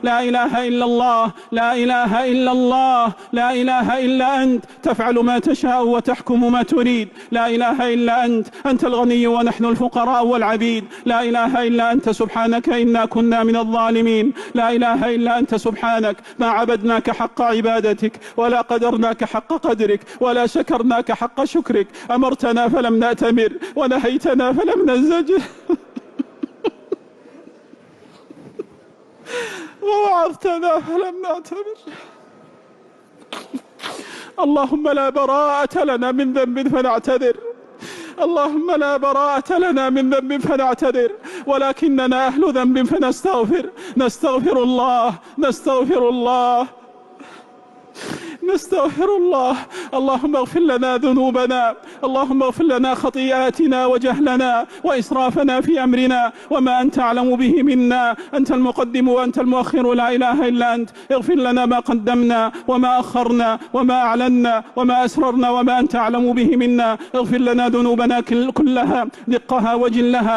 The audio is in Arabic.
لا إله إلا الله، لا إله إلا الله، لا إله إلا أنت، تفعل ما تشاء وتحكم ما تريد. لا إله إلا أنت، أنت الغني ونحن الفقراء والعبيد. لا إله إلا أنت سبحانك إنا كنا من الظالمين. لا إله إلا أنت سبحانك ما عبدناك حق عبادتك، ولا قدرناك حق قدرك، ولا شكرناك حق شكرك. أمرتنا فلم نأتمر، ونهيتنا فلم ننزجر، ووعظتنا فلم نعتبر. اللهم لا براءة لنا من ذنب فنعتذر، اللهم لا براءة لنا من ذنب فنعتذر، ولكننا أهل ذنب فنستغفر. نستغفر الله، نستغفر الله، نستغفر الله. اللهم اغفر لنا ذنوبنا، اللهم اغفر لنا خطيئاتنا وجهلنا وإسرافنا في أمرنا، وما أنت أعلم به منا. أنت المقدم وأنت المؤخر، لا إله إلا أنت. اغفر لنا ما قدمنا وما أخرنا وما أعلنا وما أسررنا وما أنت أعلم به منا. اغفر لنا ذنوبنا كلها، دقها وجلها.